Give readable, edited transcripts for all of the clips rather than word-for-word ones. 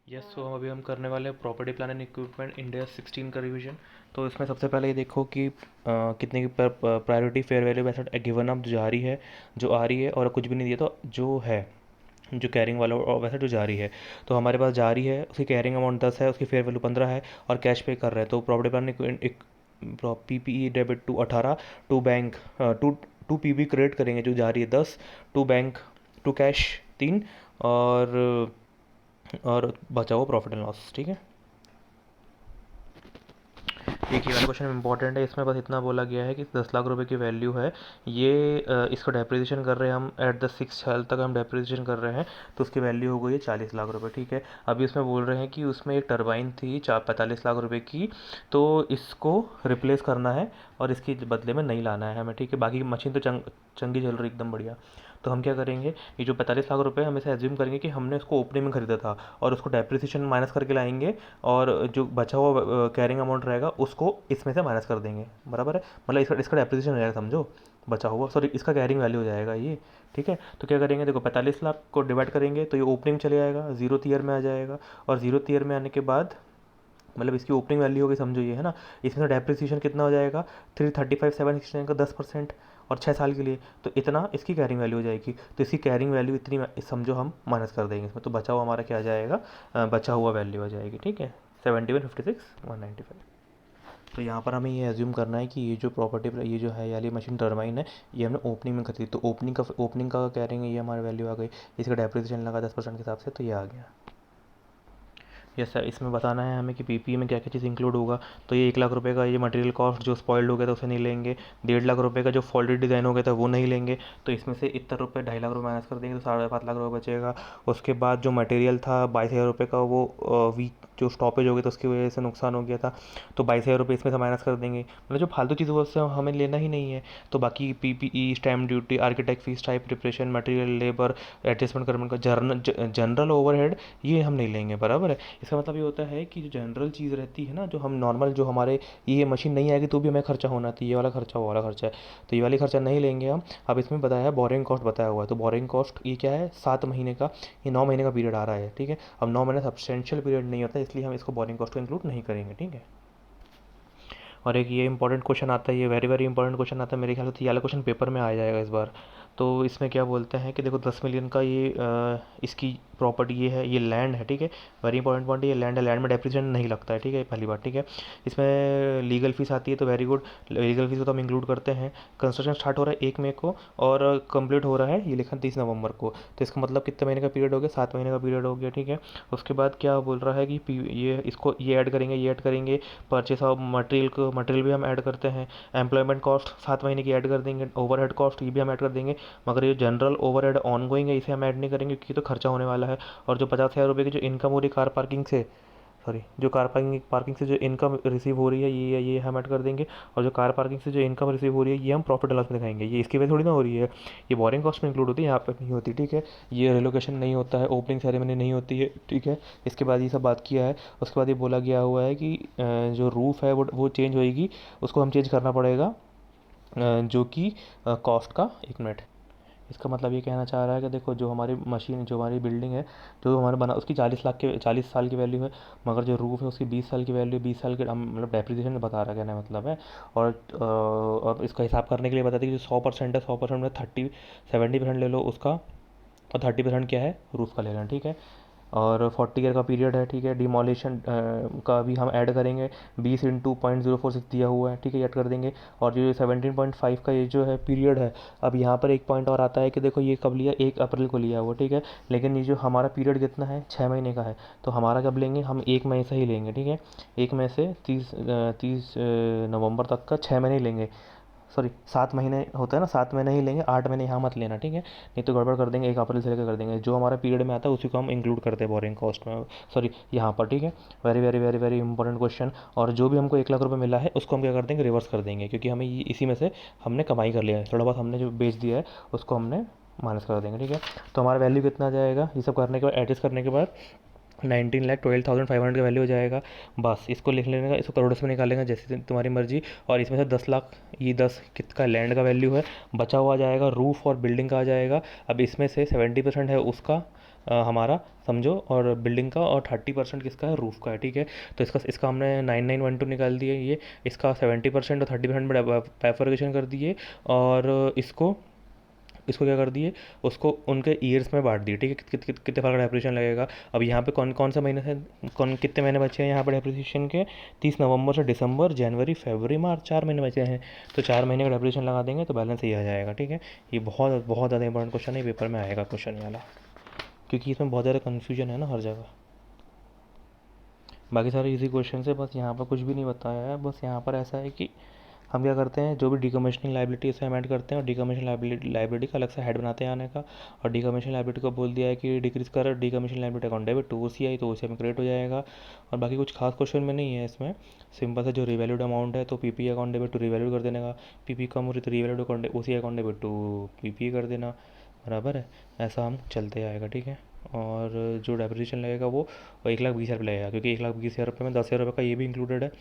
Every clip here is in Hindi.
यस, तो अभी हम करने वाले हैं property plan and equipment India 16 का रिवीजन। तो इसमें सबसे पहले ये देखो कि कितने की priority fair value method given up जो आ रही है और कुछ भी नहीं दिया तो जो है, जो कैरिंग वाला और वैसे जो जारी है। तो हमारे पास जारी है, उसकी कैरिंग अमाउंट 10 है, उसकी फेयर वैल्यू 15 है और कैश पे कर रहे हैं। तो प्रॉपर्टी प्लान एक PPE debit to 18, to bank to to PB credit करेंगे जो जारी है 10, टू बैंक, टू कैश 3 और बचा हुआ प्रॉफिट एंड लॉस। ठीक है, एक ही वाला क्वेश्चन इंपॉर्टेंट है, इसमें बस इतना बोला गया है कि 10 लाख रुपए की वैल्यू है ये, इसको डेप्रिसिएशन कर रहे हैं हम एट द 6 साल तक हम डेप्रिसिएशन कर रहे हैं। तो उसकी वैल्यू हो गई है 40 लाख रुपए। ठीक है, अभी इसमें बोल रहे हैं कि उसमें एक टरबाइन थी 45 लाख रुपए की, तो इसको रिप्लेस करना है और इसके बदले में नहीं लाना है हमें। ठीक है, बाकी मशीन तो चंगी चल रही एकदम बढ़िया। तो हम क्या करेंगे, ये जो 45 लाख रुपए हम इसे एज्यूम करेंगे कि हमने उसको ओपनिंग में खरीदा था और उसको डेप्रिसिएशन माइनस करके लाएंगे और जो बचा हुआ कैरिंग अमाउंट रहेगा उसको इसमें से माइनस कर देंगे। बराबर है, मतलब इसका इसका डेप्रिसिएशन हो जाएगा, समझो, बचा हुआ, सॉरी, इसका कैरिंग वैल्यू हो जाएगा ये। ठीक है, तो क्या करेंगे, देखो 45 लाख को डिवाइड करेंगे तो ये ओपनिंग चले जाएगा, जीरो ईयर में आ जाएगा और जीरो ईयर में आने के बाद मतलब इसकी ओपनिंग वैल्यू होगी, समझो ये है ना। इसमें से डेप्रिसिएशन कितना हो जाएगा, 335,769 का 10% और 6 साल के लिए, तो इतना इसकी कैरिंग वैल्यू हो जाएगी। तो इसकी कैरिंग वैल्यू इतनी समझो हम माइनस कर देंगे इसमें, तो बचा हुआ हमारा क्या आ जाएगा, बचा हुआ वैल्यू आ जाएगी। ठीक है, 71,56,195। तो यहाँ पर हमें ये एज्यूम करना है कि ये जो प्रॉपर्टी, ये जो है याली मशीन टर्बाइन है, ये हमने ओपनिंग में खरीदी, तो ओपनिंग का कह रहे हैं, ये हमारी वैल्यू आ गई। इसका डेप्रिसिएशन लगा 10% के हिसाब से, तो ये आ गया। यस सर, इसमें बताना है हमें कि पीपी में क्या क्या चीज़ इंक्लूड होगा। तो ये 1 लाख रुपए का ये मटेरियल कॉस्ट जो स्पॉइल्ड हो गया था उसे नहीं लेंगे। 1.5 लाख रुपए का जो फॉल्टेड डिज़ाइन हो गया था वो नहीं लेंगे। तो इसमें से इतना रुपये, 2.5 लाख रुपये माइनस कर देंगे तो 5.5 लाख रुपये बचेगा। उसके बाद जो मटेरियल था 22,000 रुपये का, वो वीक जो स्टॉपेज हो गया था उसकी वजह से नुकसान हो गया था, तो 22,000 रुपये इसमें से माइनस कर देंगे। मतलब जो फालतू चीज़ है वो उससे हमें लेना ही नहीं है। तो बाकी PPE, stamp duty, architect fees, type preparation, material, labour, adjustment करने का जनरल ओवरहेड, ये हम नहीं लेंगे। बराबर है, इसका मतलब ये होता है कि जो जनरल चीज़ रहती है ना, जो हम नॉर्मल, जो हमारे ये मशीन नहीं आएगी तो भी हमें खर्चा होना चाहिए, ये वाला खर्चा, वो वाला खर्चा है, तो ये वाली खर्चा नहीं लेंगे हम। अब इसमें बताया है बोरिंग कॉस्ट बताया हुआ है, तो बोरिंग कॉस्ट ये क्या है, 7 महीने का, ये 9 महीने का पीरियड आ रहा है। ठीक है, अब 9 महीने सब्सटेंशियल पीरियड नहीं होता, इसलिए हम इसको बोरिंग कॉस्ट को इंक्लूड नहीं करेंगे। ठीक है, और एक ये इंपॉर्टेंट क्वेश्चन आता है, ये वेरी वेरी इंपॉर्टेंट क्वेश्चन आता है, मेरे ख्याल से ये वाला क्वेश्चन पेपर में आ जाएगा इस बार। तो इसमें क्या बोलते हैं कि देखो 10 मिलियन का ये इसकी प्रॉपर्टी ये है, ये लैंड है। ठीक है, वेरी इंपॉर्टेंट पॉइंट, ये लैंड है, लैंड में डेप्रिसिएशन नहीं लगता है। ठीक है, पहली बात। ठीक है, इसमें लीगल फीस आती है, तो वेरी गुड, लीगल फीस को तो हम इंक्लूड करते हैं। कंस्ट्रक्शन स्टार्ट हो रहा है 1 मई को और कंप्लीट हो रहा है, ये लिखा 30 नवंबर को, तो इसका मतलब कितने महीने का पीरियड हो गया, 7 महीने का पीरियड हो गया। ठीक है, उसके बाद क्या बोल रहा है कि ये इसको ये ऐड करेंगे, ये ऐड करेंगे, परचेस ऑफ मटेरियल को, मटेरियल भी हम ऐड करते हैं, एम्प्लॉयमेंट कॉस्ट 7 महीने की ऐड कर देंगे, ओवरहेड कॉस्ट ये भी हम ऐड कर देंगे। मगर ये जनरल ओवरहेड ऑन गोइंग है, इसे हम ऐड नहीं करेंगे क्योंकि तो खर्चा होने वाला है। और जो 50,000 रुपये की जो इनकम हो रही है कार पार्किंग से, सॉरी, जो कार पार्किंग पार्किंग से जो इनकम रिसीव हो रही है ये हम ऐड कर देंगे। और जो कार पार्किंग से जो इनकम रिसीव हो रही है ये हम प्रॉफिट एंड लॉस में दिखाएंगे, ये इसकी वजह थोड़ी ना हो रही है, ये बोरिंग कॉस्ट में इंक्लूड होती है, यहाँ पर नहीं होती। ठीक है, ये रिलोकेशन नहीं होता है, ओपनिंग सेरेमनी नहीं होती है। ठीक है, इसके बाद ये सब बात किया है, उसके बाद ये बोला गया हुआ है कि जो रूफ़ है वो चेंज होएगी, उसको हम चेंज करना पड़ेगा, जो कि कॉस्ट का, 1 मिनट, इसका मतलब ये कहना चाह रहा है कि देखो जो हमारी मशीन, जो हमारी बिल्डिंग है, जो हमारा बना, उसकी 40 साल की वैल्यू है, मगर जो रूफ़ है उसकी 20 साल की वैल्यू, 20 साल के मतलब डेप्रिसिएशन बता रहा है, कहने का मतलब है। और इसका हिसाब करने के लिए बताते हैं कि जो 100% है, 100% में 70% ले लो उसका, और 30% क्या है, रूफ़ का ले लेना। ठीक है, और 40 ईयर का पीरियड है। ठीक है, डिमोलिशन का भी हम ऐड करेंगे, 20 × 0.046 दिया हुआ है। ठीक है, ऐड कर देंगे। और जो 17.5 का ये जो है पीरियड है, अब यहाँ पर एक पॉइंट और आता है कि देखो ये कब लिया, 1 अप्रैल को लिया हुआ। ठीक है, लेकिन ये जो हमारा पीरियड कितना है, 6 महीने का है, तो हमारा कब लेंगे, हम 1 मई से ही लेंगे। ठीक है, 1 मई से 30 नवंबर तक का 6 महीने ही लेंगे, सॉरी 7 महीने होता है ना, 7 महीने ही लेंगे, 8 महीने यहाँ मत लेना। ठीक है, नहीं तो गड़बड़ कर देंगे, 1 अप्रैल से लेकर कर देंगे, जो हमारा पीरियड में आता है उसी को हम इंक्लूड करते हैं बोरिंग कॉस्ट में, सॉरी यहाँ पर। ठीक है, very very very very important question. और जो भी हमको 1 लाख रुपये मिला है उसको हम क्या कर देंगे, रिवर्स कर देंगे, क्योंकि हमें इसी में से हमने कमाई कर लिया है, थोड़ा बहुत हमने जो बेच दिया है उसको हमने माइनस कर देंगे। ठीक है, तो हमारा वैल्यू कितना आ जाएगा, ये सब करने के बाद, एडजस्ट करने के बाद, 19,12,500 का वैल्यू हो जाएगा। बस इसको लिख लेने का, इसको करोड़ में निकालेंगे जैसे तुम्हारी मर्जी। और इसमें से 10 लाख, ये 10 कित का लैंड का वैल्यू है, बचा हुआ आ जाएगा रूफ़ और बिल्डिंग का आ जाएगा। अब इसमें से 70% है उसका, हमारा समझो, और बिल्डिंग का, और 30% किसका है, रूफ का है, ठीक है। तो इसका इसका हमने 9912 निकाल दिए ये, इसका 70% और 30% में बाइफर्केशन कर दिए, और इसको इसको क्या कर दिए, उसको उनके ईयर्स में बांट दिए, ठीक है। कितने साल का डेप्रिसिएशन लगेगा। अब यहाँ पे कौन कौन सा महीने से, कौन कितने महीने बचे हैं यहाँ पे डेप्रिसिएशन के, 30 नवंबर से दिसंबर, जनवरी, फरवरी, मार्च, 4 महीने बचे हैं। तो 4 महीने का डेप्रिसिएशन लगा देंगे तो बैलेंस ये आ जाएगा, ठीक है। ये बहुत बहुत ज़्यादा इंपॉर्टेंट क्वेश्चन है, पेपर में आएगा क्वेश्चन वाला, क्योंकि इसमें बहुत ज़्यादा कन्फ्यूजन है ना हर जगह। बाकी सारे इजी क्वेश्चन है, बस यहाँ पर कुछ भी नहीं बताया है। बस यहाँ पर ऐसा है कि हम क्या करते हैं, जो भी डीकमीशनिंग लाइबिलिटी इसमें ऐड करते हैं, और डीकमीशन लाइबिलिटी का अलग से हेड बनाते हैं आने का। और डीकमीशन लाइबिलिटी को बोल दिया है कि डिक्रीज कर decommission liability account debit to OCI, तो ओसीआई में क्रिएट हो जाएगा। और बाकी कुछ खास क्वेश्चन में नहीं है इसमें, सिंपल से जो रिवैल्यूड अमाउंट है तो PP account debit to revalued कर देने का, पीपी कम हो रही तो revalued account OCI account debit to PP कर देना, बराबर है। ऐसा हम चलते आएगा, ठीक है। और जो डेप्रिसिएशन लगेगा वो 1,20,000 रुपये लगेगा, क्योंकि 1,20,000 रुपये में 10,000 रुपये का ये भी इंक्लूडेड है।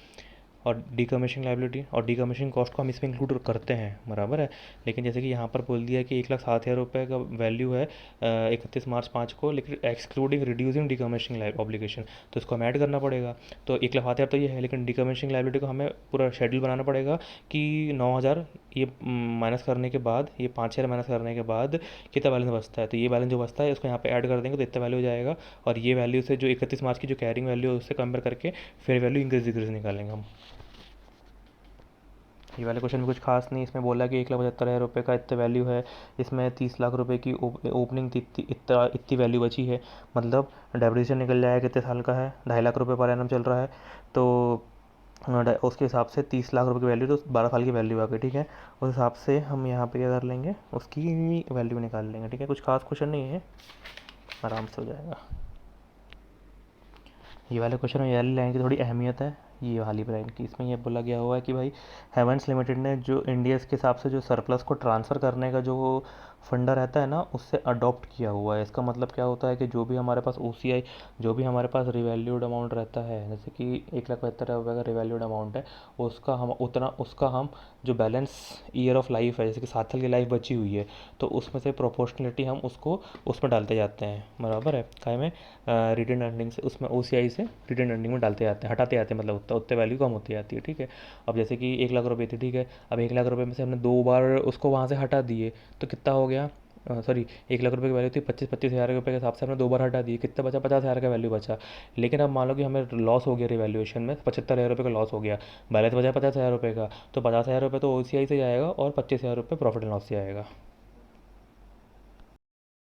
और डीकमीशनिंग लाइबिलिटी और डीकमीशनिंग कॉस्ट को हम इसमें इंक्लूड करते हैं, बराबर है। लेकिन जैसे कि यहाँ पर बोल दिया है कि 1,07,000 रुपये का वैल्यू है 31 मार्च 5 को, लेकिन एक्सक्लूडिंग रिड्यूसिंग डीकमीशनिंग ऑब्लिगेशन, तो इसको हमें ऐड करना पड़ेगा। तो 1,07,000 तो ये है, लेकिन डीकमीशनिंग लाइबिलिटी को हमें पूरा शेड्यूल बनाना पड़ेगा कि 9,000 ये माइनस करने के बाद, ये 5,000 माइनस करने के बाद कितना बैलेंस बचता है, तो ये बैलेंस जो बचता है इसको यहाँ पे ऐड कर देंगे तो इतना वैल्यू हो जाएगा। और ये वैल्यू से जो 31 मार्च की जो कैरिंग वैल्यू है उससे कंपेयर करके फेयर वैल्यू इंक्रीज डिक्रीज निकालेंगे हम। ये वाले क्वेश्चन में कुछ खास नहीं, इसमें बोला कि 1,75,000 रुपये का इतना वैल्यू है, इसमें 30 लाख रुपए की ओपनिंग इतनी वैल्यू बची है, मतलब डेप्रिसिएशन निकल जाएगा कितने साल का है, 2.5 लाख रुपये पर एनम चल रहा है। तो उसके हिसाब से 30 लाख रुपये की वैल्यू तो 12 साल की वैल्यू आ गई, ठीक है। उस हिसाब से हम यहाँ पे क्या कर लेंगे, उसकी वैल्यू निकाल लेंगे, ठीक है। कुछ खास क्वेश्चन नहीं है, आराम से हो जाएगा। ये वाले क्वेश्चन में ये वाली लाइन की थोड़ी अहमियत है, ये वाली लाइन की। इसमें ये बोला गया हुआ है कि भाई हेवेंस लिमिटेड ने जो इंडिया के हिसाब से जो सरप्लस को ट्रांसफ़र करने का जो फंडा रहता है ना, उससे अडॉप्ट किया हुआ है। इसका मतलब क्या होता है कि जो भी हमारे पास ओसीआई, जो भी हमारे पास रिवैल्यूड अमाउंट रहता है, जैसे कि 1,75,000 का रिवैल्यूड अमाउंट है, उसका हम जो बैलेंस ईयर ऑफ लाइफ है, जैसे कि 7 साल की लाइफ बची हुई है, तो उसमें से प्रोपोर्शनलिटी हम उसको उसमें डालते जाते हैं, बराबर है। काय में रिटेन अर्निंग से, उसमें ओसीआई से रिटेन अर्निंग में डालते जाते हैं, हटाते जाते हैं, मतलब उतना उतने वैल्यू कम होती जाती है, ठीक है। अब जैसे कि 1,00,000 रुपये थी, ठीक है। अब 1,00,000 रुपये में से हमने 2 बार उसको वहाँ से हटा दिए, तो कितना हो गया, सॉरी, 1,00,000 रुपये की वैल्यू थी, 25,000 रुपये के हिसाब से हमने 2 बार हटा दिए, कितना बचा, 50,000 का वैल्यू बचा। लेकिन अब मान लो कि हमें लॉस हो गया रिवैल्यूएशन में, 75,000 रुपये का लॉस हो गया, बैलेंस बचा 50,000 रुपये का, तो 50,000 रुपये तो ओसीआई से जाएगा और 25,000 रुपये प्रॉफिट एंड लॉस से आएगा।